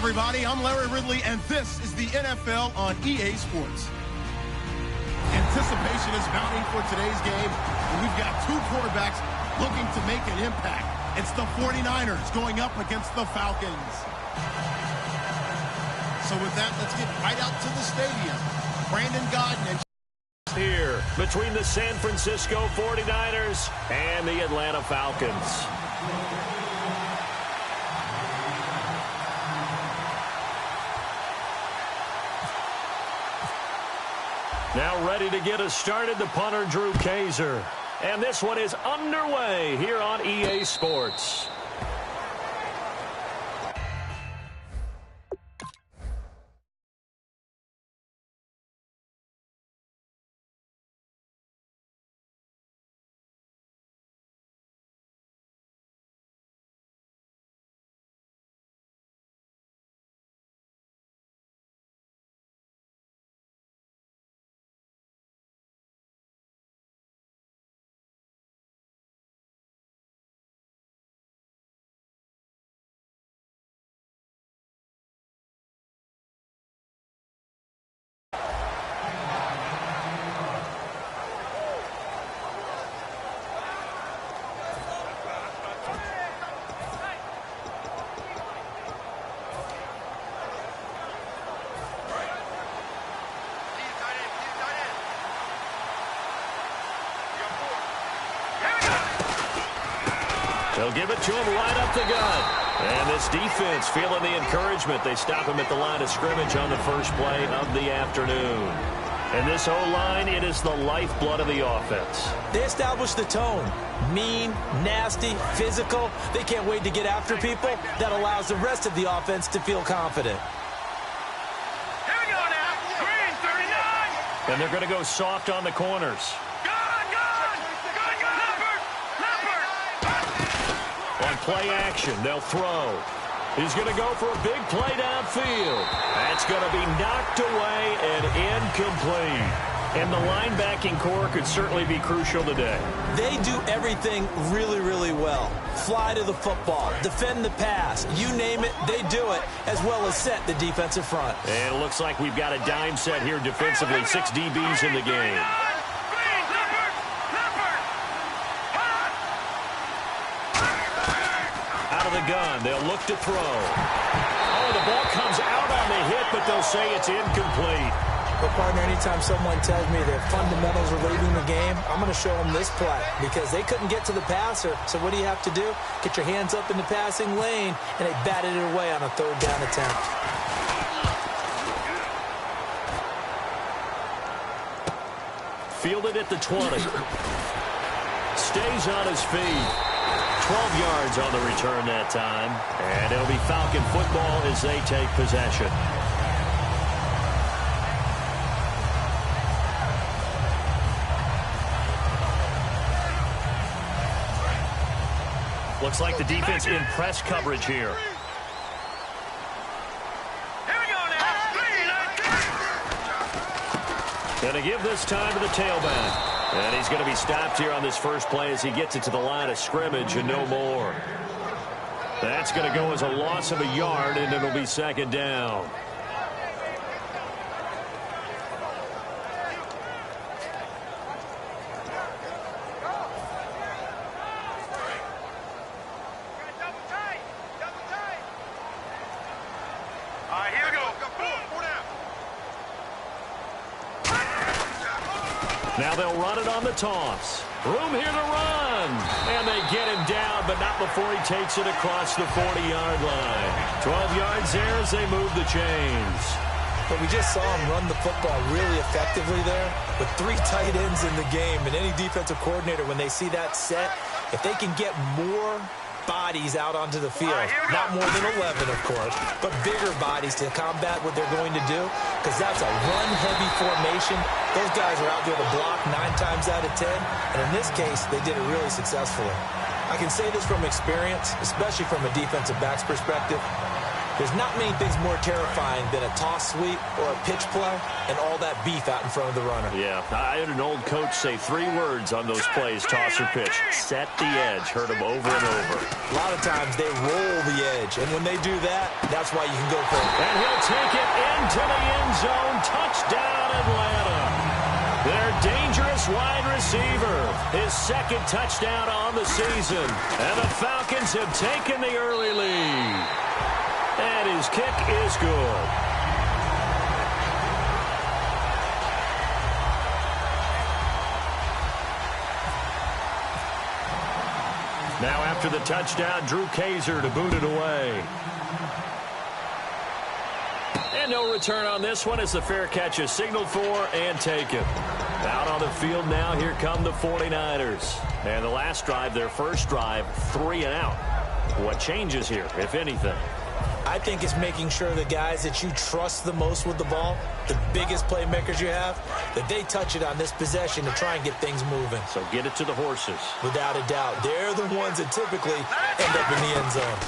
everybody. I'm Larry Ridley, and this is the NFL on EA Sports. Anticipation is mounting for today's game, and we've got two quarterbacks looking to make an impact. It's the 49ers going up against the Falcons. So with that, let's get right out to the stadium. Brandon Godden and here between the San Francisco 49ers and the Atlanta Falcons. Now ready to get us started, the punter, Drew Kaiser. And this one is underway here on EA Sports. They'll give it to him right up the gut. And this defense feeling the encouragement. They stop him at the line of scrimmage on the first play of the afternoon. And this O-line, it is the lifeblood of the offense. They establish the tone. Mean, nasty, physical. They can't wait to get after people. That allows the rest of the offense to feel confident. Here we go now. Green, 39. And they're going to go soft on the corners. On play action, they'll throw. He's going to go for a big play downfield. That's going to be knocked away and incomplete. And the linebacking core could certainly be crucial today. They do everything really, really well. Fly to the football, defend the pass, you name it, they do it, as well as set the defensive front. And it looks like we've got a dime set here defensively. 6 DBs in the game. Gun. They'll look to throw. Oh, the ball comes out on the hit, but they'll say it's incomplete. But, partner, anytime someone tells me their fundamentals are leading the game, I'm going to show them this play because they couldn't get to the passer. So what do you have to do? Get your hands up in the passing lane, and they batted it away on a third down attempt. Fielded at the 20. Stays on his feet. 12 yards on the return that time. And it'll be Falcon football as they take possession. Looks like the defense in press coverage here. Here we go now. Gonna give this time to the tailback. And he's going to be stopped here on this first play as he gets it to the line of scrimmage and no more. That's going to go as a loss of a yard, and it'll be second down. Now they'll run it on the toss. Room here to run. And they get him down, but not before he takes it across the 40-yard line. 12 yards there as they move the chains. But we just saw him run the football really effectively there with 3 tight ends in the game. And any defensive coordinator, when they see that set, if they can get more bodies out onto the field, not more than 11, of course, but bigger bodies to combat what they're going to do, because that's a run-heavy formation. Those guys are out there to block 9 times out of 10, and in this case, they did it really successfully. I can say this from experience, especially from a defensive back's perspective. There's not many things more terrifying than a toss sweep or a pitch play and all that beef out in front of the runner. Yeah, I had an old coach say 3 words on those plays, toss or pitch. Set the edge. Heard him over and over. A lot of times they roll the edge, and when they do that, that's why you can go for it. And he'll take it into the end zone. Touchdown, Atlanta. Their dangerous wide receiver. His second touchdown on the season. And the Falcons have taken the early lead. And his kick is good. Now after the touchdown, Drew Kaiser to boot it away. And no return on this one as the fair catch is signaled for and taken. Out on the field now, here come the 49ers. And the last drive, their first drive, 3 and out. What changes here, if anything? I think it's making sure the guys that you trust the most with the ball, the biggest playmakers you have, that they touch it on this possession to try and get things moving. So get it to the horses. Without a doubt. They're the ones that typically end up in the end zone.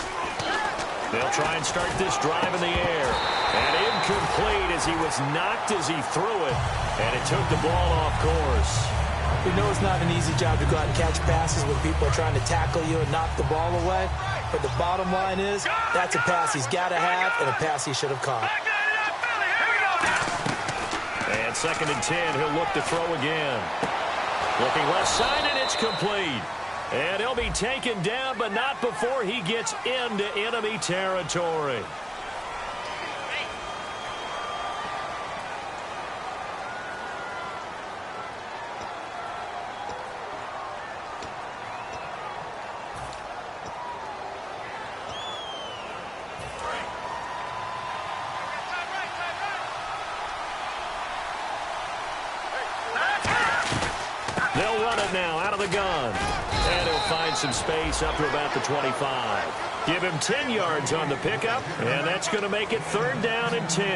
They'll try and start this drive in the air. And incomplete as he was knocked as he threw it. And it took the ball off course. We know it's not an easy job to go out and catch passes when people are trying to tackle you and knock the ball away. But the bottom line is, that's a pass he's got to have and a pass he should have caught. And 2nd and 10, he'll look to throw again. Looking left side, and it's complete. And he'll be taken down, but not before he gets into enemy territory. They'll run it now out of the gun. And he'll find some space up to about the 25. Give him 10 yards on the pickup, and that's going to make it 3rd down and 10.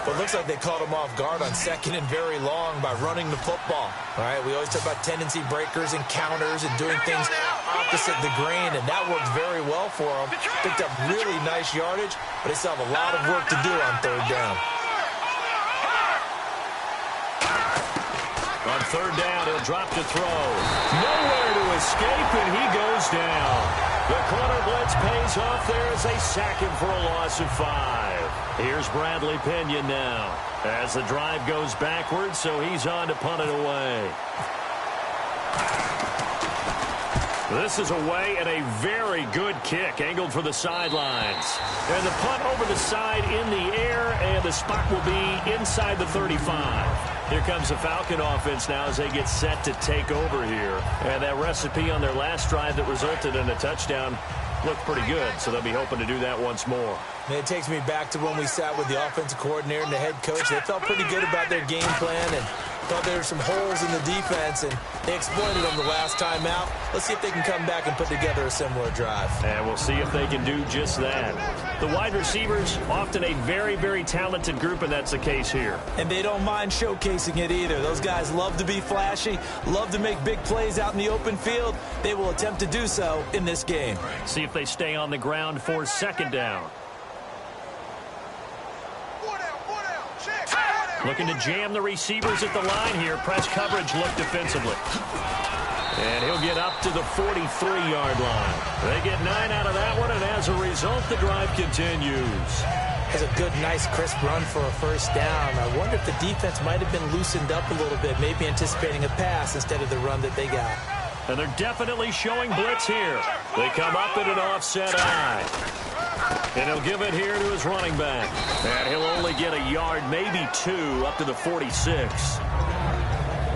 Well, it looks like they caught him off guard on 2nd and very long by running the football. All right, we always talk about tendency breakers and counters and doing things opposite the grain, and that worked very well for him. Picked up really nice yardage, but they still have a lot of work to do on 3rd down. On 3rd down, he'll drop to throw. Nowhere to escape, and he goes down. The corner blitz pays off there as they sack him for a loss of 5. Here's Bradley Pinion now as the drive goes backwards, so he's on to punt it away. This is away and a very good kick, angled for the sidelines. And the punt over the side in the air, and the spot will be inside the 35. Here comes the Falcon offense now as they get set to take over here. And that recipe on their last drive that resulted in a touchdown looked pretty good, so they'll be hoping to do that once more. And it takes me back to when we sat with the offensive coordinator and the head coach. They felt pretty good about their game plan and thought there were some holes in the defense, and they exploited them the last time out. Let's see if they can come back and put together a similar drive. And we'll see if they can do just that. The wide receivers, often a very, very talented group, and that's the case here. And they don't mind showcasing it either. Those guys love to be flashy, love to make big plays out in the open field. They will attempt to do so in this game. See if they stay on the ground for 2nd down. Looking to jam the receivers at the line here. Press coverage look defensively. And he'll get up to the 43-yard line. They get 9 out of that one, and as a result, the drive continues. Has a good, nice, crisp run for a 1st down. I wonder if the defense might have been loosened up a little bit, maybe anticipating a pass instead of the run that they got. And they're definitely showing blitz here. They come up in an offset eye. And he'll give it here to his running back. And he'll only get a yard, maybe 2, up to the 46.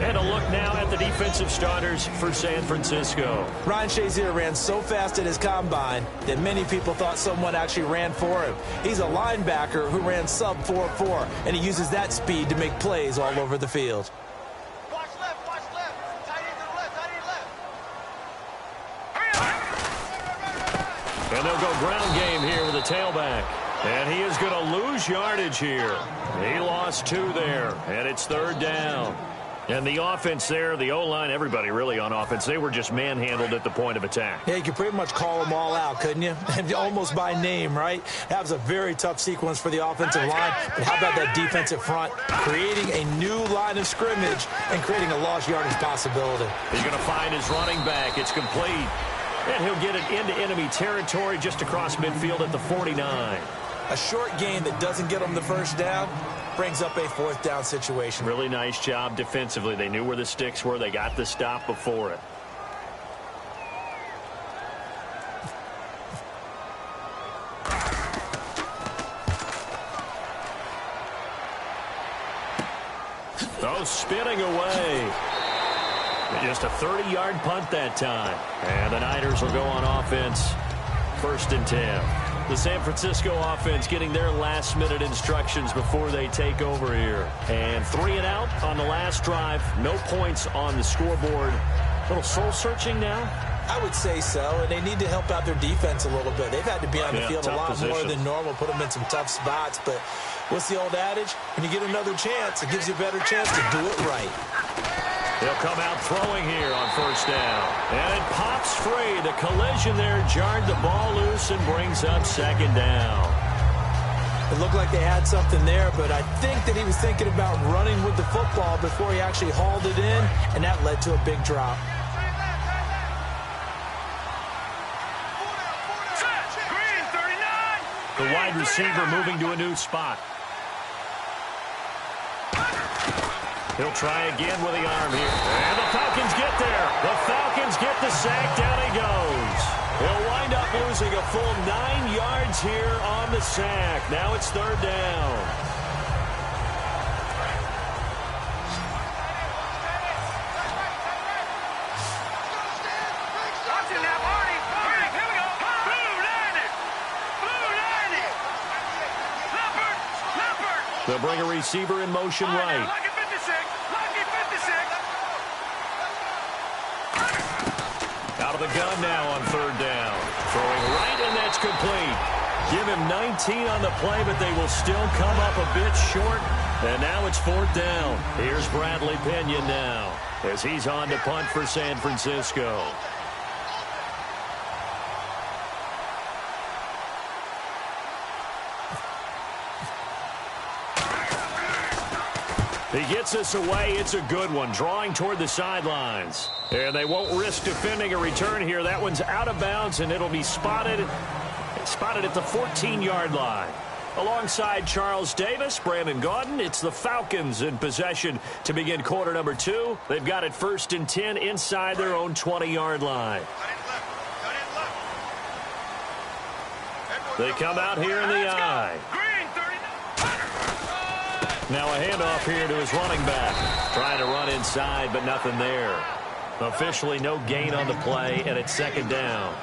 And a look now at the defensive starters for San Francisco. Ryan Shazier ran so fast at his combine that many people thought someone actually ran for him. He's a linebacker who ran sub 4.4, and he uses that speed to make plays all over the field. Watch left, watch left. Tight end to the left, tight end left. And they'll go ground game here with a tailback. And he is going to lose yardage here. He lost 2 there, and it's 3rd down. And the offense there, the O-line, everybody really on offense, they were just manhandled at the point of attack. Yeah, you could pretty much call them all out, couldn't you? And almost by name, right? That was a very tough sequence for the offensive line. But how about that defensive front? Creating a new line of scrimmage and creating a lost yardage possibility. He's going to find his running back. It's complete. And he'll get it into enemy territory just across midfield at the 49. A short gain that doesn't get them the first down brings up a 4th down situation. Really nice job defensively. They knew where the sticks were. They got the stop before it. Oh, spinning away. Just a 30-yard punt that time. And the Niners will go on offense. 1st and 10. The San Francisco offense getting their last-minute instructions before they take over here. And 3 and out on the last drive. No points on the scoreboard. A little soul-searching now? I would say so, and they need to help out their defense a little bit. They've had to be on the field a lot more than normal, put them in some tough spots. But what's the old adage? When you get another chance, it gives you a better chance to do it right. They'll come out throwing here on 1st down. And it pops free. The collision there jarred the ball loose and brings up 2nd down. It looked like they had something there, but I think that he was thinking about running with the football before he actually hauled it in, and that led to a big drop. The wide receiver moving to a new spot. He'll try again with the arm here. And the Falcons get there. The Falcons get the sack. Down he goes. He'll wind up losing a full 9 yards here on the sack. Now it's 3rd down. They'll bring a receiver in motion right. Out of the gun now on 3rd down. Throwing right, and that's complete. Give him 19 on the play, but they will still come up a bit short. And now it's 4th down. Here's Bradley Pinion now as he's on to punt for San Francisco. He gets us away. It's a good one, drawing toward the sidelines. And they won't risk defending a return here. That one's out of bounds, and it'll be spotted at the 14-yard line. Alongside Charles Davis, Brandon Gaudin, it's the Falcons in possession to begin quarter number 2. They've got it 1st and 10 inside their own 20-yard line. They come out here in the eye. Now a handoff here to his running back. Trying to run inside, but nothing there. Officially no gain on the play, and it's 2nd down.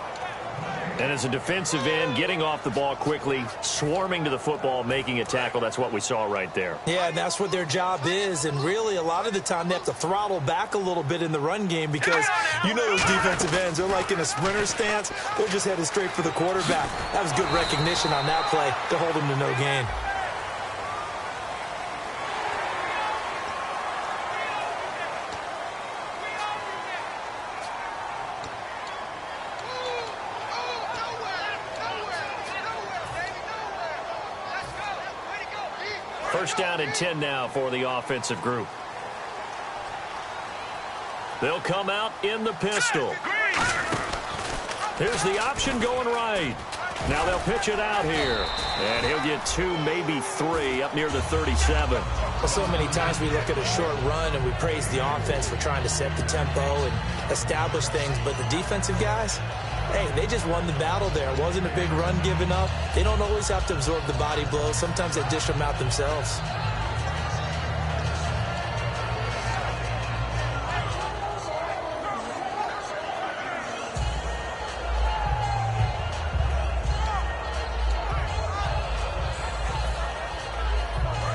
And as a defensive end, getting off the ball quickly, swarming to the football, making a tackle, that's what we saw right there. Yeah, and that's what their job is. And really, a lot of the time, they have to throttle back a little bit in the run game because you know those defensive ends, they're like in a sprinter stance. They're just headed straight for the quarterback. That was good recognition on that play to hold them to no gain. First down and 10 now for the offensive group. They'll come out in the pistol. Here's the option going right. Now they'll pitch it out here. And he'll get 2, maybe 3 up near the 37. Well, so many times we look at a short run and we praise the offense for trying to set the tempo and establish things. But the defensive guys, hey, they just won the battle there. It wasn't a big run given up. They don't always have to absorb the body blows. Sometimes they dish them out themselves.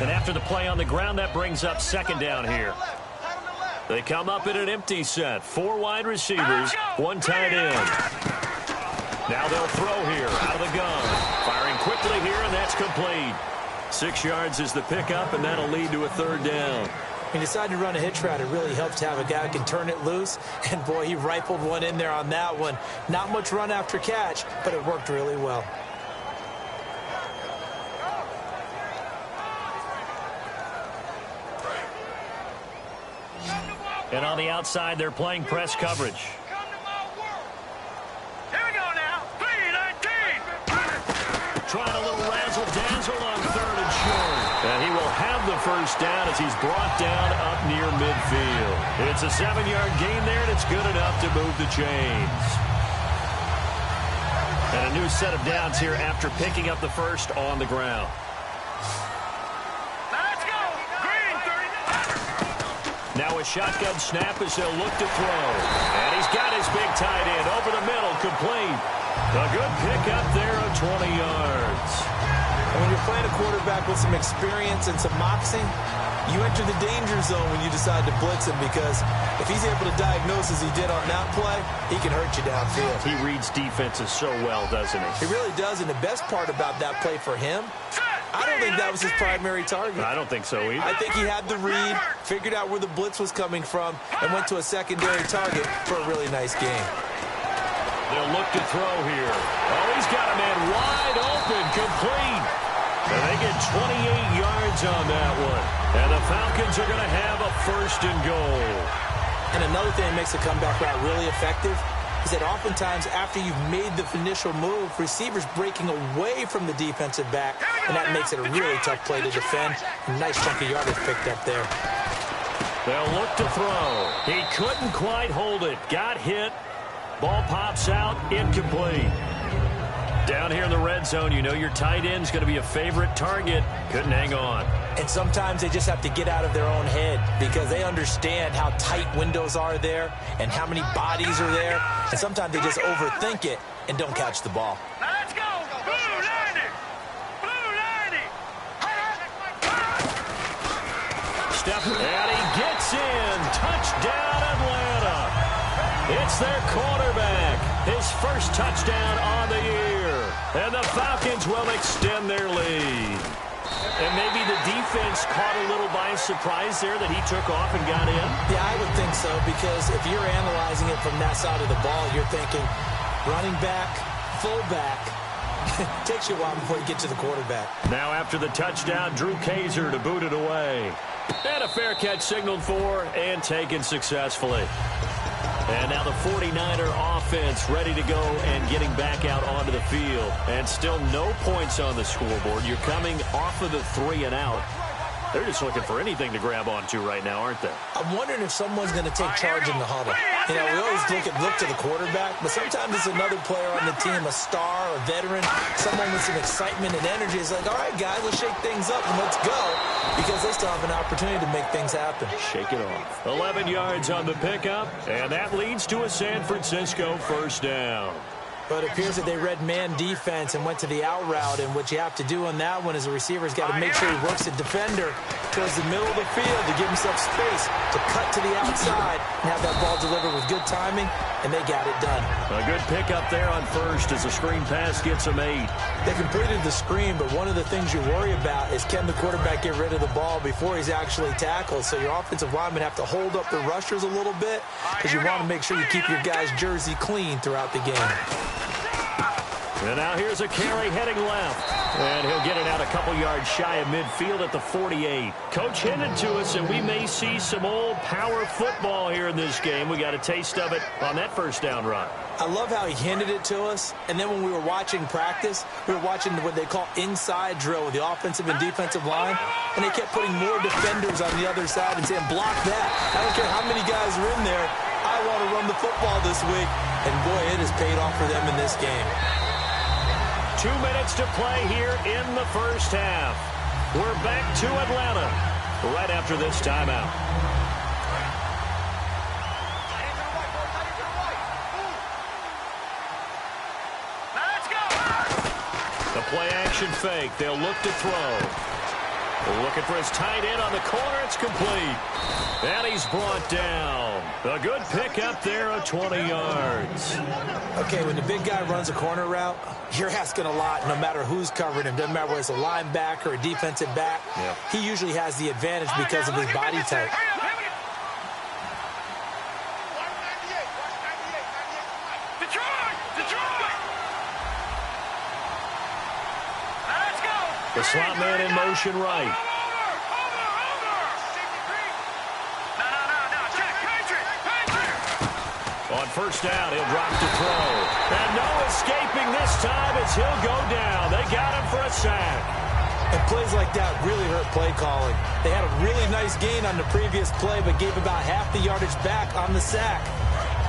And after the play on the ground, that brings up 2nd down here. They come up in an empty set. 4 wide receivers, 1 tight end. Now they'll throw here out of the gun. Firing quickly here, and that's complete. 6 yards is the pickup, and that'll lead to a 3rd down. He decided to run a hitch route. It really helps to have a guy who can turn it loose. And, boy, he rifled one in there on that one. Not much run after catch, but it worked really well. And on the outside, they're playing press coverage. first down as he's brought down up near midfield. It's a 7-yard gain there, and it's good enough to move the chains. And a new set of downs here after picking up the first on the ground. Let's go! Green, 30. Now a shotgun snap as they'll look to throw. And he's got his big tight end over the middle, complete. A good pickup there of 20 yards. And when you're playing a quarterback with some experience and some moxie, you enter the danger zone when you decide to blitz him, because if he's able to diagnose as he did on that play, he can hurt you downfield. He reads defenses so well, doesn't he? He really does, and the best part about that play for him, I don't think that was his primary target. I don't think so either. I think he had the read, figured out where the blitz was coming from, and went to a secondary target for a really nice game. They'll look to throw here. Oh, he's got a man wide open, complete. And they get 28 yards on that one. And the Falcons are going to have a first and goal. And another thing that makes the comeback route really effective is that oftentimes after you've made the initial move, receivers breaking away from the defensive back, and that makes it a really tough play to defend. A nice chunk of yardage picked up there. They'll look to throw. He couldn't quite hold it. Got hit. Ball pops out, incomplete. Down here in the red zone, you know your tight end's going to be a favorite target. Couldn't hang on. And sometimes they just have to get out of their own head because they understand how tight windows are there and how many bodies are there. And sometimes they just overthink it and don't catch the ball. Let's go! Blue 90! Blue 90! Step, and he gets in. Touchdown, Atlanta. It's their quarterback. His first touchdown on the year. And the Falcons will extend their lead. And maybe the defense caught a little by surprise there that he took off and got in? Yeah, I would think so, because if you're analyzing it from that side of the ball, you're thinking running back, fullback. Takes you a while before you get to the quarterback. Now after the touchdown, Drew Kaiser to boot it away. And a fair catch signaled for and taken successfully. And now the 49er offense ready to go and getting back out onto the field. And still no points on the scoreboard. You're coming off of the 3 and out. They're just looking for anything to grab onto right now, aren't they? I'm wondering if someone's going to take charge in the huddle. You know, we always look to the quarterback, but sometimes it's another player on the team, a star, a veteran, someone with some excitement and energy. It's like, all right, guys, let's shake things up and let's go, because they still have an opportunity to make things happen. Shake it off. 11 yards on the pickup, and that leads to a San Francisco first down. But it appears that they read man defense and went to the out route, and what you have to do on that one is the receiver's got to make sure he works the defender towards the middle of the field to give himself space to cut to the outside and have that ball delivered with good timing, and they got it done. A good pickup there on first as the screen pass gets them 8. They completed the screen, but one of the things you worry about is can the quarterback get rid of the ball before he's actually tackled. So your offensive linemen have to hold up the rushers a little bit because you want to make sure you keep your guy's jersey clean throughout the game. And now here's a carry heading left. And he'll get it out a couple yards shy of midfield at the 48. Coach hinted to us that we may see some old power football here in this game. We got a taste of it on that first down run. I love how he hinted it to us. And then when we were watching practice, we were watching what they call inside drill with the offensive and defensive line. And they kept putting more defenders on the other side and saying, block that. I don't care how many guys are in there. I want to run the football this week. And boy, it has paid off for them in this game. 2 minutes to play here in the first half. We're back to Atlanta right after this timeout. Let's go! The play action fake. They'll look to throw. Looking for his tight end on the corner. It's complete. And he's brought down. A good pickup there of 20 yards. Okay, when the big guy runs a corner route, you're asking a lot no matter who's covering him. Doesn't matter whether it's a linebacker or a defensive back. Yeah. He usually has the advantage because of his body type. The slot man in motion right. On first down, he'll drop to throw. And no escaping this time as he'll go down. They got him for a sack. And plays like that really hurt play calling. They had a really nice gain on the previous play, but gave about half the yardage back on the sack.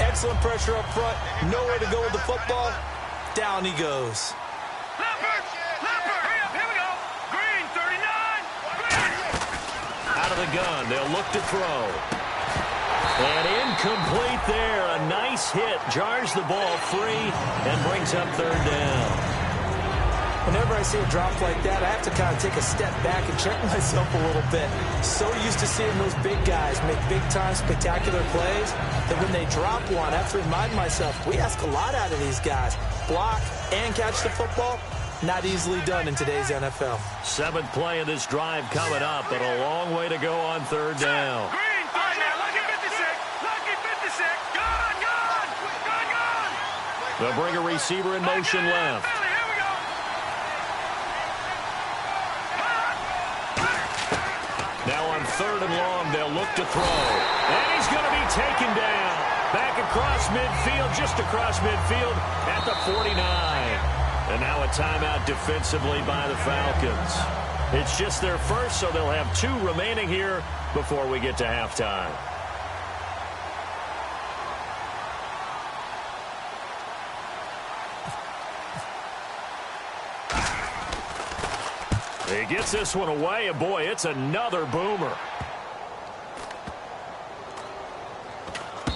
Excellent pressure up front. Nowhere to go with the football. Down he goes. Out of the gun, they'll look to throw. And incomplete there. A nice hit. Jars the ball free and brings up third down. Whenever I see a drop like that, I have to kind of take a step back and check myself a little bit. So used to seeing those big guys make big-time spectacular plays that when they drop one, I have to remind myself, we ask a lot out of these guys. Block and catch the football, not easily done in today's NFL. Seventh play of this drive coming up, but a long way to go on third down. They'll bring a receiver in motion left. Now on third and long, they'll look to throw. And he's going to be taken down. Back across midfield, just across midfield at the 49. And now a timeout defensively by the Falcons. It's just their first, so they'll have 2 remaining here before we get to halftime. He gets this one away, and boy, it's another boomer.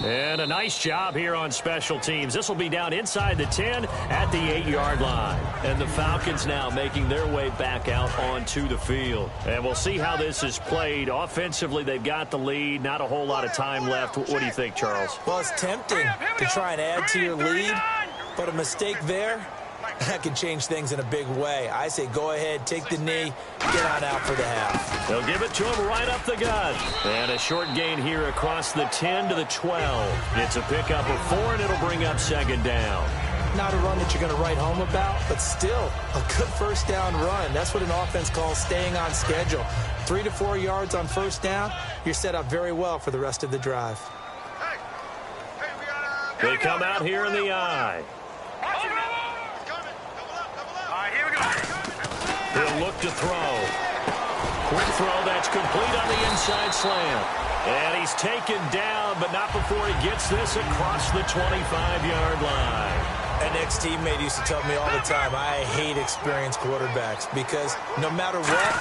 And a nice job here on special teams. This will be down inside the 10 at the 8-yard line. And the Falcons now making their way back out onto the field. And we'll see how this is played. Offensively, they've got the lead. Not a whole lot of time left. What do you think, Charles? Well, it's tempting to try and add to your lead, but a mistake there, that can change things in a big way. I say go ahead, take the knee, get on out for the half. They'll give it to him right up the gut. And a short gain here across the 10 to the 12. It's a pickup of 4, and it'll bring up second down. Not a run that you're going to write home about, but still a good first down run. That's what an offense calls staying on schedule. 3 to 4 yards on first down, you're set up very well for the rest of the drive. They come out here in the eye. He'll look to throw. Quick throw, that's complete on the inside slant. And he's taken down, but not before he gets this across the 25-yard line. An ex-teammate used to tell me all the time, I hate experienced quarterbacks because no matter what,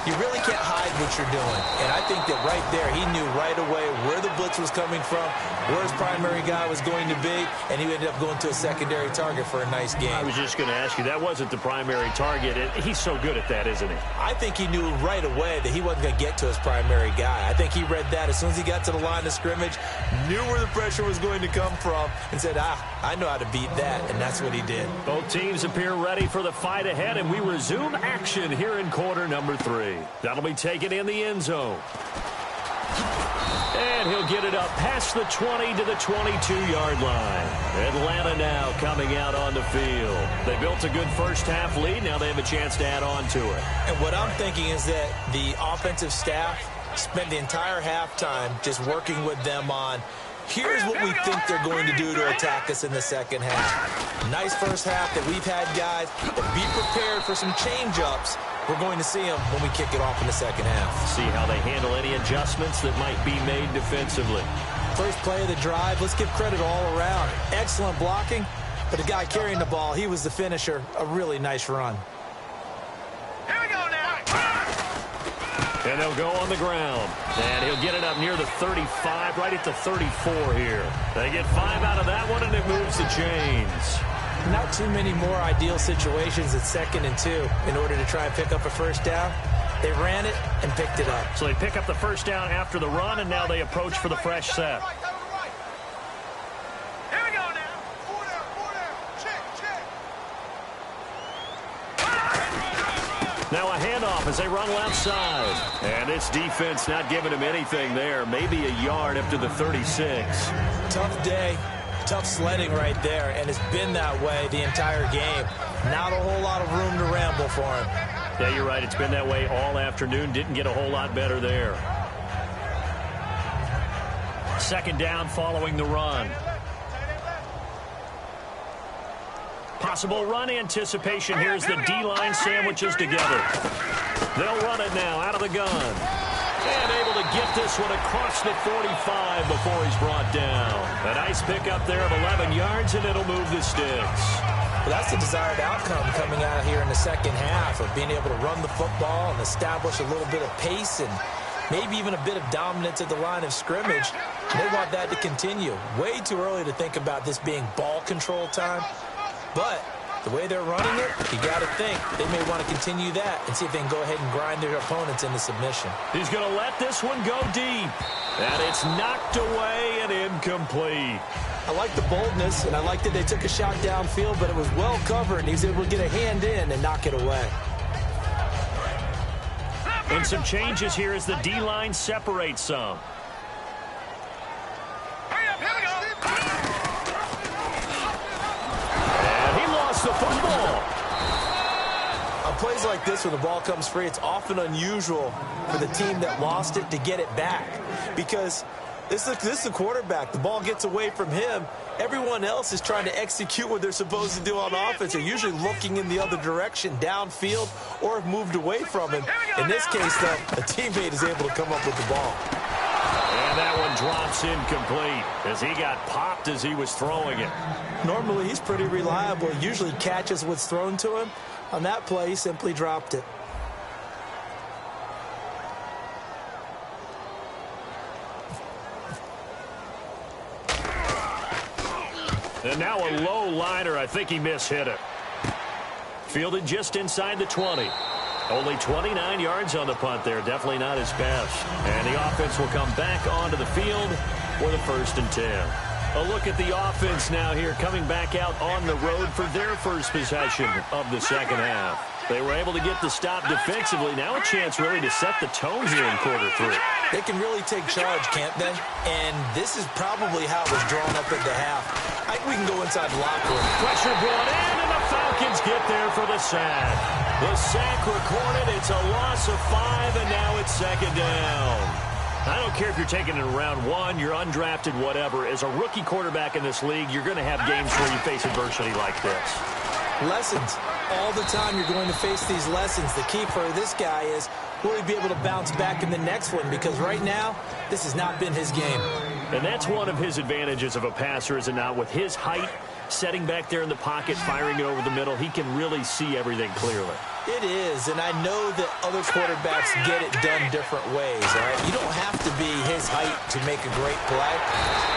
you really can't hide what you're doing. And I think that right there, he knew right away where the blitz was coming from, where his primary guy was going to be, and he ended up going to a secondary target for a nice game. I was just going to ask you, that wasn't the primary target. He's so good at that, isn't he? I think he knew right away that he wasn't going to get to his primary guy. I think he read that as soon as he got to the line of scrimmage, knew where the pressure was going to come from, and said, I know how to beat that, and that's what he did. Both teams appear ready for the fight ahead, and we resume action here in quarter number 3. That'll be taken in the end zone. And he'll get it up past the 20 to the 22-yard line. Atlanta now coming out on the field. They built a good first-half lead. Now they have a chance to add on to it. And what I'm thinking is that the offensive staff spent the entire halftime just working with them on, here's what we think they're going to do to attack us in the second half. Nice first half that we've had, guys, but be prepared for some change-ups. We're going to see them when we kick it off in the second half. See how they handle any adjustments that might be made defensively. First play of the drive, let's give credit all around. Excellent blocking, but the guy carrying the ball, he was the finisher. A really nice run. Here we go now. And they'll go on the ground. And he'll get it up near the 35, right at the 34 here. They get 5 out of that one, and it moves the chains. Not too many more ideal situations at 2nd and 2 in order to try and pick up a first down. They ran it and picked it up. So they pick up the first down after the run, and now they approach for the fresh set. Here we go now. Corner. Check. Now a handoff as they run left side. And this defense not giving him anything there. Maybe a yard up to the 36. Tough day. Tough sledding right there, and it's been that way the entire game. Not a whole lot of room to ramble for him. Yeah, you're right. It's been that way all afternoon. Didn't get a whole lot better there. Second down following the run. Possible run anticipation. Here's the D-line sandwiches together. They'll run it now out of the gun. And able to get this one across the 45 before he's brought down. A nice pickup there of 11 yards, and it'll move the sticks. Well, that's the desired outcome coming out here in the second half of being able to run the football and establish a little bit of pace and maybe even a bit of dominance at the line of scrimmage. They want that to continue. Way too early to think about this being ball control time. But the way they're running it, you got to think they may want to continue that and see if they can go ahead and grind their opponents into submission. He's going to let this one go deep. And it's knocked away and incomplete. I like the boldness, and I like that they took a shot downfield, but it was well covered, and he was able to get a hand in and knock it away. And some changes here as the D-line separates some. And he lost the football. On plays like this, when the ball comes free, it's often unusual for the team that lost it to get it back. Because this is the quarterback. The ball gets away from him. Everyone else is trying to execute what they're supposed to do on offense. They're usually looking in the other direction, downfield, or have moved away from him. In this case, though, a teammate is able to come up with the ball. And that one drops incomplete as he got popped as he was throwing it. Normally, he's pretty reliable. He usually catches what's thrown to him. On that play, he simply dropped it. And now a low liner. I think he mishit it. Fielded just inside the 20. Only 29 yards on the punt there. Definitely not his best. And the offense will come back onto the field for the 1st and 10. A look at the offense now here, coming back out on the road for their first possession of the second half. They were able to get the stop defensively. Now a chance really to set the tone here in quarter 3. They can really take charge, can't they? And this is probably how it was drawn up at the half. I think we can go inside the locker room. Pressure brought in, and the Falcons get there for the sack. The sack recorded. It's a loss of 5, and now it's 2nd down. I don't care if you're taking it in round 1, you're undrafted, whatever. As a rookie quarterback in this league, you're going to have games where you face adversity like this. Lessons. All the time you're going to face these lessons. The key for this guy is, will he be able to bounce back in the next one? Because right now, this has not been his game. And that's one of his advantages of a passer, is it not? With his height, setting back there in the pocket, firing it over the middle, he can really see everything clearly. It is, and I know that other quarterbacks get it done different ways, all right? You don't have to be his height to make a great play,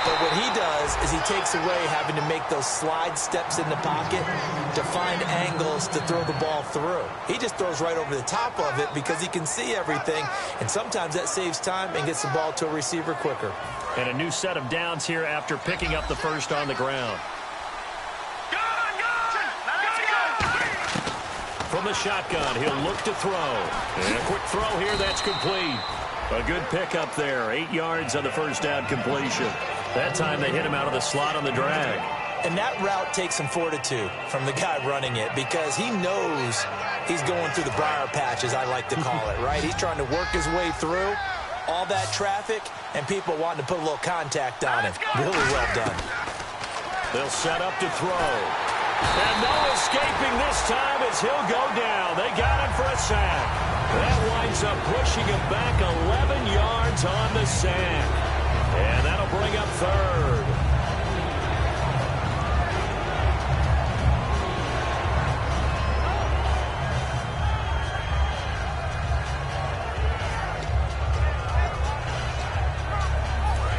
but what he does is he takes away having to make those slide steps in the pocket to find angles to throw the ball through. He just throws right over the top of it because he can see everything, and sometimes that saves time and gets the ball to a receiver quicker. And a new set of downs here after picking up the first on the ground. From the shotgun, he'll look to throw. And a quick throw here, that's complete. A good pickup there. 8 yards on the first down completion. That time they hit him out of the slot on the drag. And that route takes some fortitude from the guy running it because he knows he's going through the briar patch, as I like to call it, right? He's trying to work his way through all that traffic and people wanting to put a little contact on him. Really well done. They'll set up to throw. And no escaping this time as he'll go down. They got him for a sack. That winds up pushing him back 11 yards on the sack. And that'll bring up 3rd.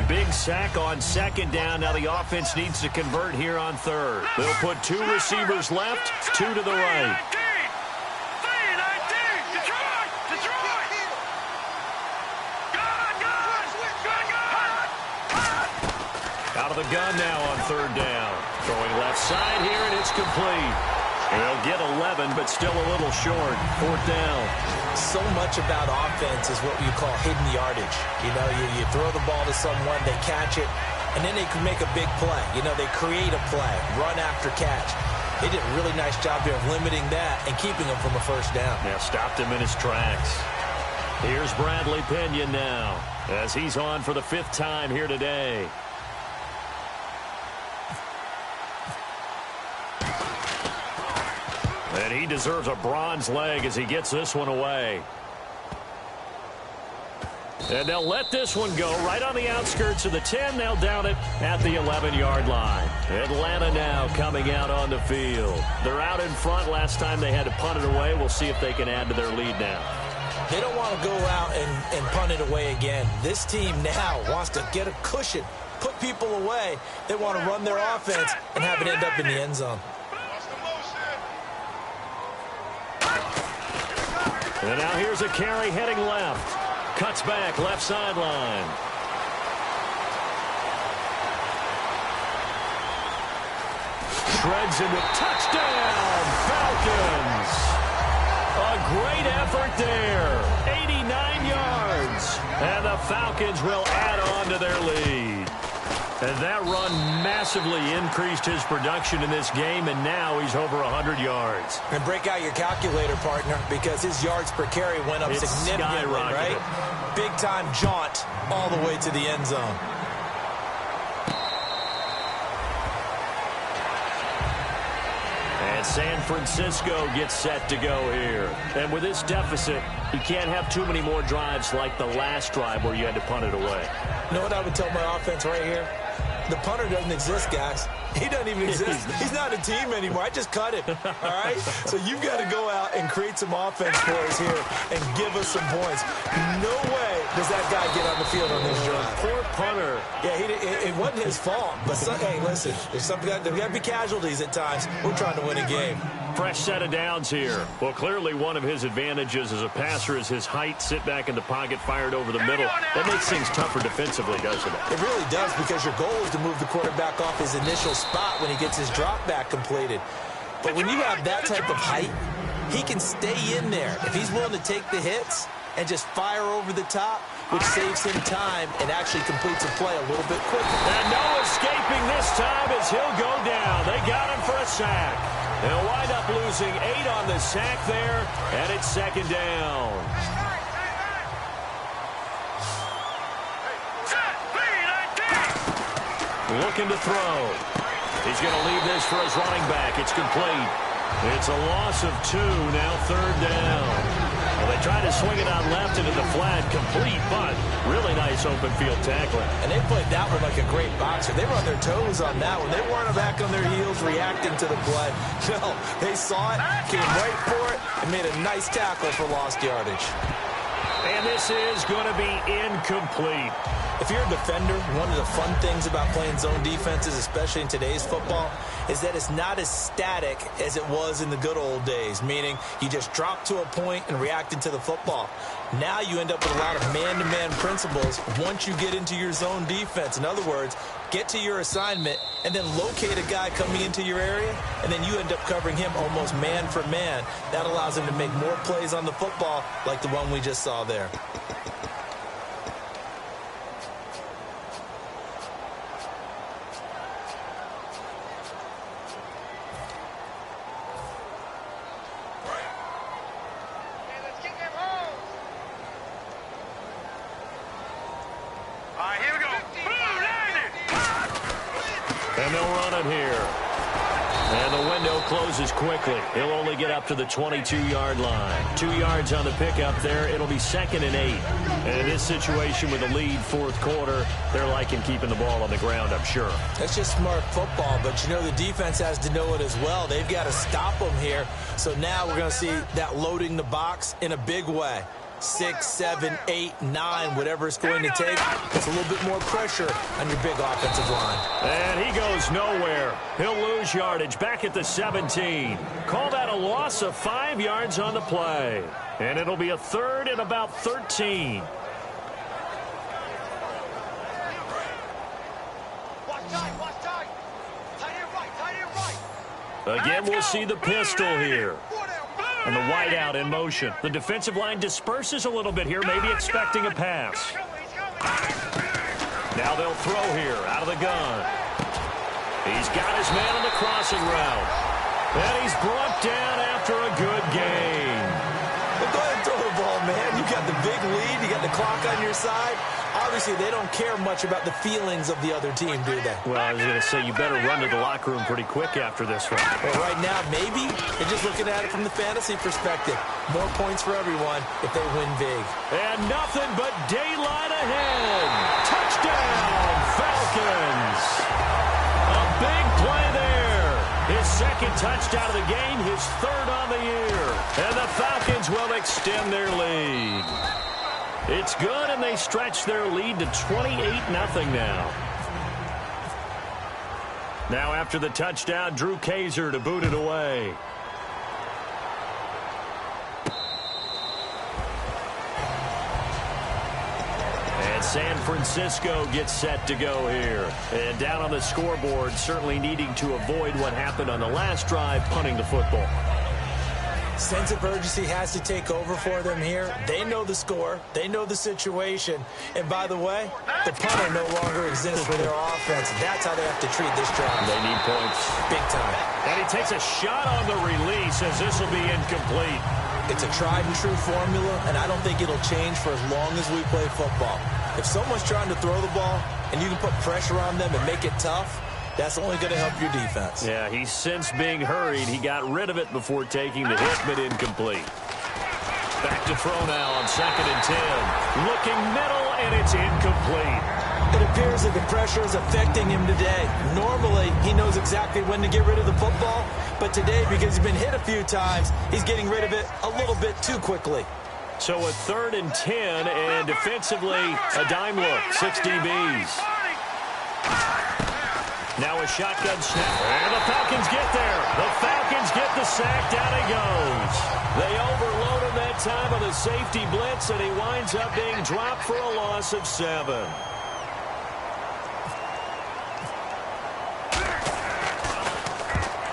Big sack on 2nd down. Now the offense needs to convert here on 3rd. They'll put 2 receivers left, 2 to the right. Out of the gun now on 3rd down. Throwing left side here, and it's complete. They'll get 11, but still a little short. 4th down. So much about offense is what you call hidden yardage. You know, you throw the ball to someone, they catch it, and then they can make a big play. You know, they create a play, run after catch. They did a really nice job here of limiting that and keeping him from a 1st down. Yeah, stopped him in his tracks. Here's Bradley Pinion now as he's on for the 5th time here today. And he deserves a bronze leg as he gets this one away. And they'll let this one go right on the outskirts of the 10. They'll down it at the 11-yard line. Atlanta now coming out on the field. They're out in front. Last time they had to punt it away. We'll see if they can add to their lead now. They don't want to go out and punt it away again. This team now wants to get a cushion, put people away. They want to run their offense and have it end up in the end zone. And now here's a carry heading left. Cuts back, left sideline. Shreds him with touchdown, Falcons. A great effort there. 89 yards. And the Falcons will add on to their lead. And that run massively increased his production in this game, and now he's over 100 yards. And break out your calculator, partner, because his yards per carry went up significantly, right? Big-time jaunt all the way to the end zone. And San Francisco gets set to go here. And with this deficit, you can't have too many more drives like the last drive where you had to punt it away. You know what I would tell my offense right here? The punter doesn't exist, guys. He doesn't even exist. He's not a team anymore. I just cut him, all right? So you've got to go out and create some offense for us here and give us some points. No way does that guy get on the field on this drive. Poor punter. Yeah, it wasn't his fault. But, hey, listen, there's got to be casualties at times. We're trying to win a game. Fresh set of downs here. Well, clearly one of his advantages as a passer is his height. Sit back in the pocket, fired over the middle. That makes things tougher defensively, doesn't it? It really does, because your goal is to move the quarterback off his initial spot when he gets his drop back completed. But when you have that type of height, he can stay in there. If he's willing to take the hits and just fire over the top, which saves him time and actually completes a play a little bit quicker. And no escaping this time as he'll go down. They got him for a sack. They'll wind up losing 8 on the sack there, and it's second down. Looking to throw. He's going to leave this for his running back. It's complete. It's a loss of 2, now third down. Well, they tried to swing it out left into the flat, complete, but really nice open field tackling. And they played that one like a great boxer. They were on their toes on that one. They weren't back on their heels reacting to the play. No, they saw it, came right for it, and made a nice tackle for lost yardage. And this is going to be incomplete. If you're a defender, one of the fun things about playing zone defenses, especially in today's football, is that it's not as static as it was in the good old days, meaning you just drop to a point and react into the football. Now you end up with a lot of man-to-man principles once you get into your zone defense. In other words, get to your assignment and then locate a guy coming into your area, and then you end up covering him almost man for man. That allows him to make more plays on the football like the one we just saw there. And they'll run it here. And the window closes quickly. He'll only get up to the 22-yard line. 2 yards on the pickup there. It'll be 2nd and 8. And in this situation with a lead fourth quarter, they're liking keeping the ball on the ground, I'm sure. That's just smart football, but you know the defense has to know it as well. They've got to stop them here. So now we're going to see that loading the box in a big way. 6, 7, 8, 9, whatever it's going to take. It's a little bit more pressure on your big offensive line. And he goes nowhere. He'll lose yardage back at the 17. Call that a loss of 5 yards on the play. And it'll be a 3rd and about 13. Again, we'll see the pistol here. And the wideout in motion. The defensive line disperses a little bit here, maybe expecting a pass. Now they'll throw here out of the gun. He's got his man on the crossing route. And he's brought down after a good gain. Well, go ahead and throw the ball, man. You got the big lead. You got the clock on your side. I obviously they don't care much about the feelings of the other team, do they? Well, I was going to say, you better run to the locker room pretty quick after this one. Well, right now, maybe. They're just looking at it from the fantasy perspective. More points for everyone if they win big. And nothing but daylight ahead. Touchdown, Falcons. A big play there. His second touchdown of the game, his third on the year. And the Falcons will extend their lead. It's good, and they stretch their lead to 28-0 now. Now after the touchdown, Drew Kaiser to boot it away. And San Francisco gets set to go here. And down on the scoreboard, certainly needing to avoid what happened on the last drive, punting the football. Sense of urgency has to take over for them here. They know the score. They know the situation. And by the way, the punter no longer exists for their offense. That's how they have to treat this drive. They need points. Big time. And he takes a shot on the release as this will be incomplete. It's a tried and true formula, and I don't think it'll change for as long as we play football. If someone's trying to throw the ball and you can put pressure on them and make it tough, that's only going to help your defense. Yeah, he's since being hurried. He got rid of it before taking the hit, but incomplete. Back to throw now on 2nd and 10. Looking middle, and it's incomplete. It appears that the pressure is affecting him today. Normally, he knows exactly when to get rid of the football, but today, because he's been hit a few times, he's getting rid of it a little bit too quickly. So a 3rd and 10, and defensively, a dime look. 6 DBs. Now a shotgun snap, and the Falcons get there. The Falcons get the sack. Down he goes. They overload him that time on the safety blitz, and he winds up being dropped for a loss of 7.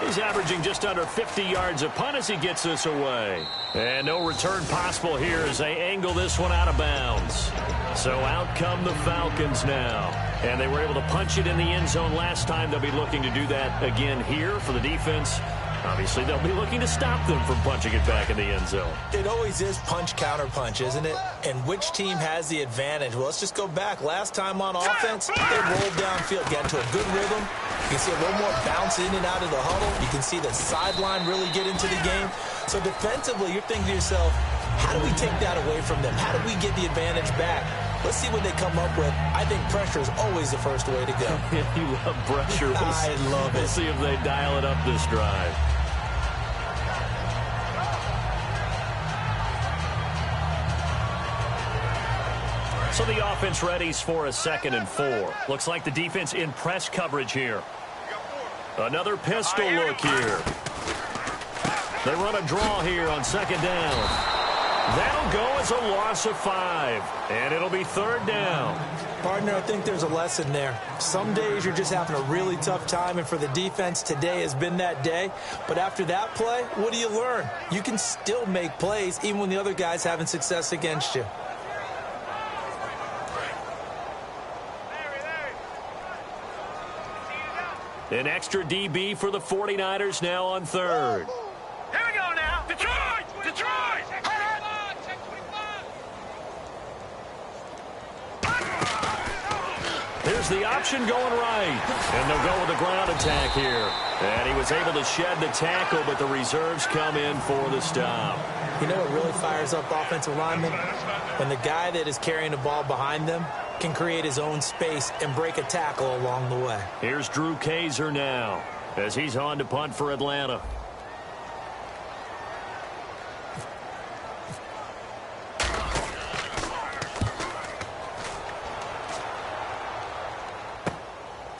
He's averaging just under 50 yards a punt as he gets this away. And no return possible here as they angle this one out of bounds. So out come the Falcons now. And they were able to punch it in the end zone last time. They'll be looking to do that again here for the defense. Obviously, they'll be looking to stop them from punching it back in the end zone. It always is punch, counter punch, isn't it? And which team has the advantage? Well, let's just go back. Last time on offense, they rolled downfield, got into a good rhythm. You can see a little more bounce in and out of the huddle. You can see the sideline really get into the game. So defensively, you're thinking to yourself, how do we take that away from them? How do we get the advantage back? Let's see what they come up with. I think pressure is always the first way to go. You love pressure. I love it. We'll see if they dial it up this drive. So the offense readies for a 2nd and 4. Looks like the defense in press coverage here. Another pistol look here. They run a draw here on 2nd down. That'll go as a loss of 5. And it'll be 3rd down. Partner, I think there's a lesson there. Some days you're just having a really tough time, and for the defense, today has been that day. But after that play, what do you learn? You can still make plays even when the other guy's having success against you. An extra DB for the 49ers now on 3rd. Here we go now. Detroit! Detroit! Here's the option going right. And they'll go with a ground attack here. And he was able to shed the tackle, but the reserves come in for the stop. You know what really fires up offensive linemen? When the guy that is carrying the ball behind them can create his own space and break a tackle along the way. Here's Drew Kaiser now as he's on to punt for Atlanta.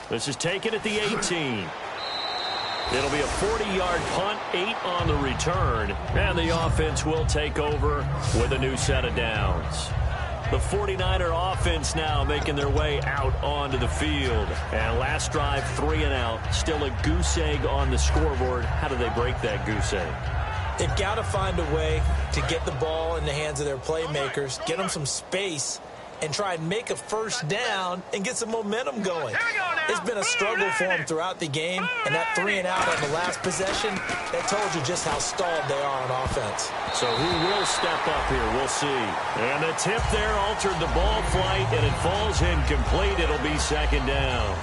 This is taken at the 18. It'll be a 40-yard punt, 8 on the return, and the offense will take over with a new set of downs. The 49er offense now making their way out onto the field. And last drive, 3 and out. Still a goose egg on the scoreboard. How do they break that goose egg? They've got to find a way to get the ball in the hands of their playmakers, get them some space, and try and make a first down and get some momentum going. It's been a struggle for him throughout the game, and that 3-and-out on the last possession, that told you just how stalled they are on offense. So who will step up here? We'll see. And the tip there altered the ball flight, and it falls incomplete. It'll be second down.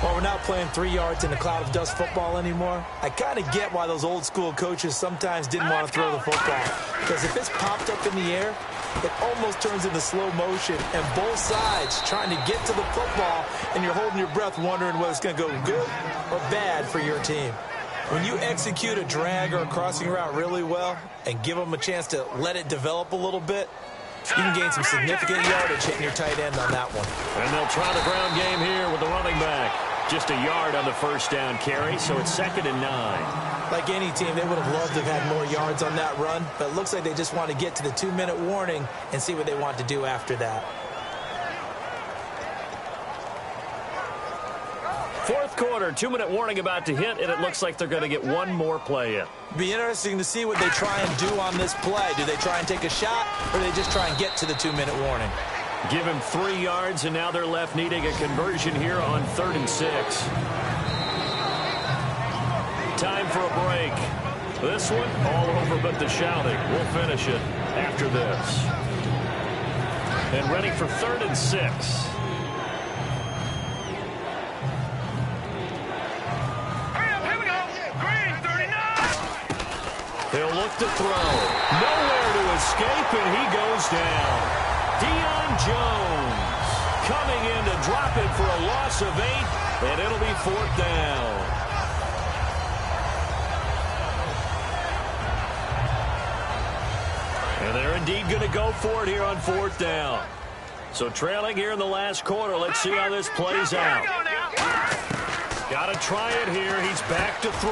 Well, we're not playing 3 yards in a cloud of dust football anymore. I kind of get why those old school coaches sometimes didn't want to throw the football. Because if it's popped up in the air, it almost turns into slow motion, and both sides trying to get to the football, and you're holding your breath wondering whether it's going to go good or bad for your team. When you execute a drag or a crossing route really well and give them a chance to let it develop a little bit, you can gain some significant yardage hitting your tight end on that one. And they'll try the ground game here with the running back. Just a yard on the first down carry, so it's 2nd and 9. Like any team, they would have loved to have had more yards on that run, but it looks like they just want to get to the 2-minute warning and see what they want to do after that. Fourth quarter, 2-minute warning about to hit, and it looks like they're going to get one more play in. Be interesting to see what they try and do on this play. Do they try and take a shot, or do they just try and get to the 2-minute warning? Give him 3 yards, and now they're left needing a conversion here on 3rd and 6. Time for a break. This one, all over but the shouting. We'll finish it after this. And ready for 3rd and 6. Here we go. Green, 39. He'll look to throw. Nowhere to escape, and he goes down. Jones coming in to drop it for a loss of 8, and it'll be 4th down. And they're indeed going to go for it here on 4th down. So trailing here in the last quarter. Let's see how this plays out. Got to try it here. He's back to throw.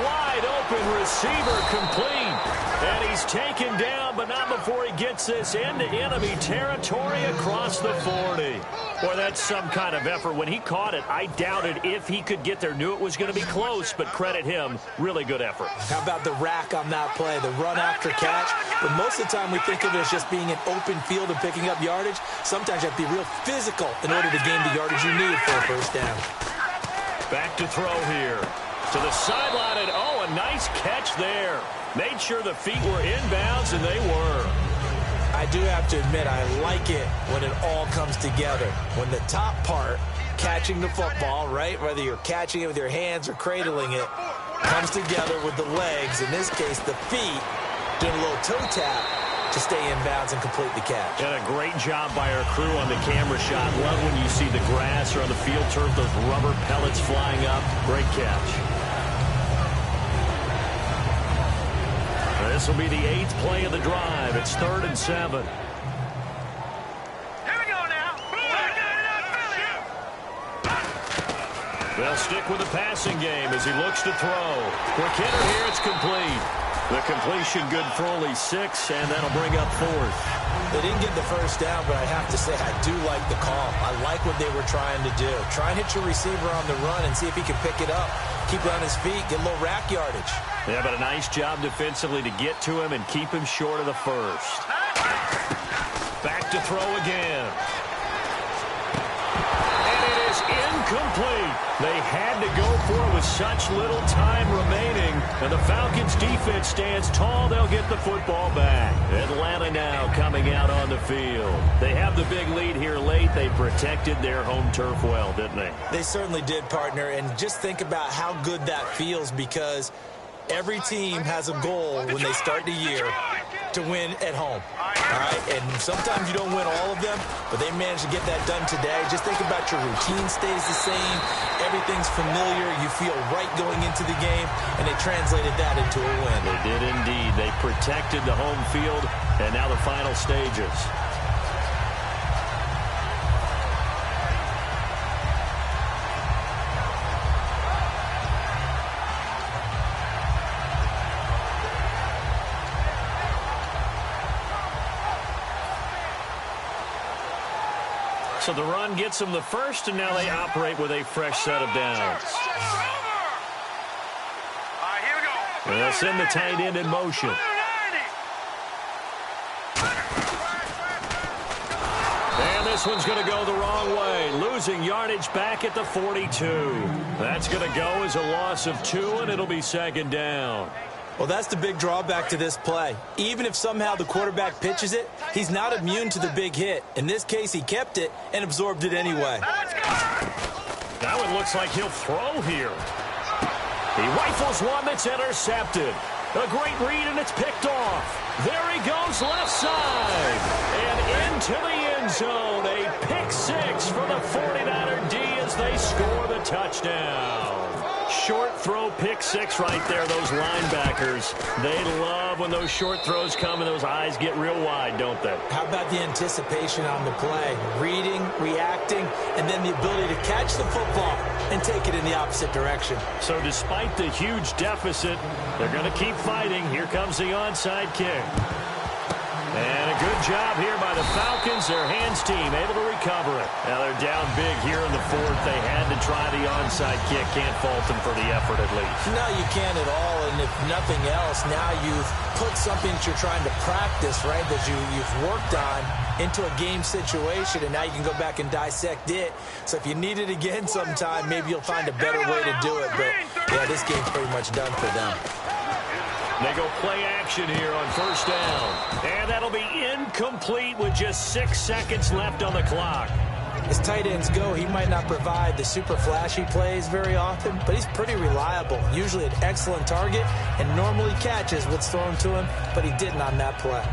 Wide open receiver complete. And he's taken down, but not before he gets this into enemy territory across the 40. Boy, that's some kind of effort. When he caught it, I doubted if he could get there. Knew it was going to be close, but credit him. Really good effort. How about the rack on that play, the run after catch? But most of the time we think of it as just being an open field and picking up yardage. Sometimes you have to be real physical in order to gain the yardage you need for a first down. Back to throw here. To the sideline, and oh, a nice catch there. Made sure the feet were inbounds, and they were. I do have to admit, I like it when it all comes together. When the top part, catching the football, right, whether you're catching it with your hands or cradling it, comes together with the legs, in this case the feet, doing a little toe tap to stay inbounds and complete the catch. And a great job by our crew on the camera shot. Love when you see the grass or on the field turf, those rubber pellets flying up. Great catch. This will be the 8th play of the drive. It's 3rd and 7. Here we go now. They'll stick with the passing game as he looks to throw. Quick hitter here. It's complete. The completion good for only 6, and that'll bring up 4th. They didn't get the first down, but I have to say I do like the call. I like what they were trying to do. Try and hit your receiver on the run and see if he can pick it up. Keep it on his feet, get a little rack yardage. Yeah, but a nice job defensively to get to him and keep him short of the first. Back to throw again. And it is incomplete. They had to go for it with such little time remaining. And the Falcons defense stands tall. They'll get the football back. Atlanta now coming out on the field. They have the big lead here late. They protected their home turf well, didn't they? They certainly did, partner. And just think about how good that feels, because every team has a goal when they start the year to win at home. All right, and sometimes you don't win all of them, but they managed to get that done today. Just think about your routine stays the same. Everything's familiar. You feel right going into the game, and they translated that into a win. They did indeed. They protected the home field, and now the final stages. So the run gets them the first, and now they operate with a fresh set of downs. And they'll send the tight end in motion. this one's going to go the wrong way. Losing yardage back at the 42. That's going to go as a loss of 2, and it'll be second down. Well, that's the big drawback to this play. Even if somehow the quarterback pitches it, he's not immune to the big hit. In this case, he kept it and absorbed it anyway. That one looks like he'll throw here. He rifles one that's intercepted. A great read, and it's picked off. There he goes, left side. And into the end zone. A pick 6 for the 49er D as they score the touchdown. Short throw, pick 6 right there, those linebackers. They love when those short throws come and those eyes get real wide, don't they? How about the anticipation on the play? Reading, reacting, and then the ability to catch the football and take it in the opposite direction. So despite the huge deficit, they're going to keep fighting. Here comes the onside kick. And a good job here by the Falcons. Their hands team able to recover it. Now they're down big here in the 4th. They had to try the onside kick. Can't fault them for the effort at least. No, you can't at all. And if nothing else, now you've put something that you're trying to practice, right, that you've worked on into a game situation, and now you can go back and dissect it. So if you need it again sometime, maybe you'll find a better way to do it. But, yeah, this game's pretty much done for them. They go play action here on first down. And that'll be incomplete with just 6 seconds left on the clock. As tight ends go, he might not provide the super flashy plays very often, but he's pretty reliable. Usually an excellent target and normally catches what's thrown to him, but he didn't on that play.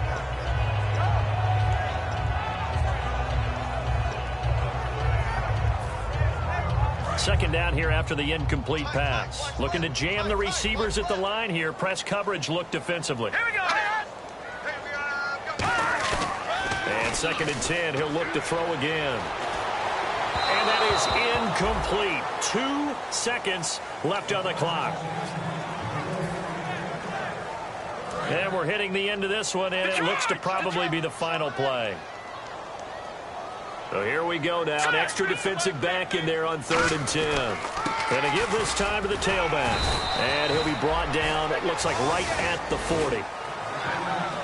Second down here after the incomplete pass. Looking to jam the receivers at the line here. Press coverage look defensively. Here we go. And second and 10. He'll look to throw again. And that is incomplete. 2 seconds left on the clock. And we're hitting the end of this one, and it looks to probably be the final play. So here we go now. An extra defensive back in there on 3rd and 10. And to give this time to the tailback. And he'll be brought down, it looks like right at the 40.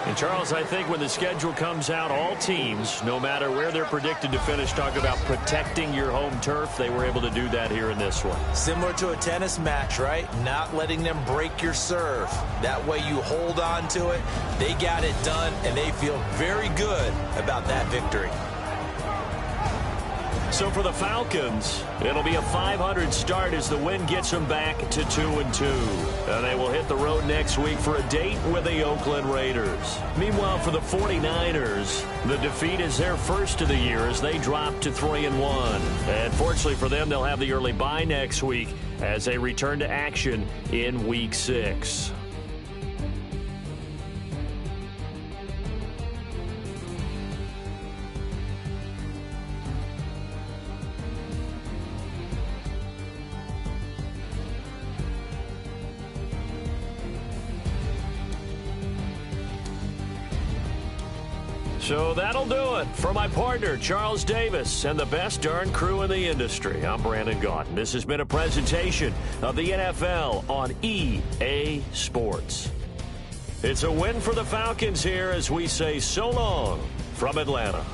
And, Charles, I think when the schedule comes out, all teams, no matter where they're predicted to finish, talk about protecting your home turf. They were able to do that here in this one. Similar to a tennis match, right? Not letting them break your serve. That way you hold on to it. They got it done, and they feel very good about that victory. So for the Falcons, it'll be a 500 start as the win gets them back to 2-2. And they will hit the road next week for a date with the Oakland Raiders. Meanwhile, for the 49ers, the defeat is their first of the year as they drop to 3-1. And fortunately for them, they'll have the early bye next week as they return to action in Week 6. So that'll do it. For my partner, Charles Davis, and the best darn crew in the industry, I'm Brandon Gaudin. This has been a presentation of the NFL on EA Sports. It's a win for the Falcons here as we say so long from Atlanta.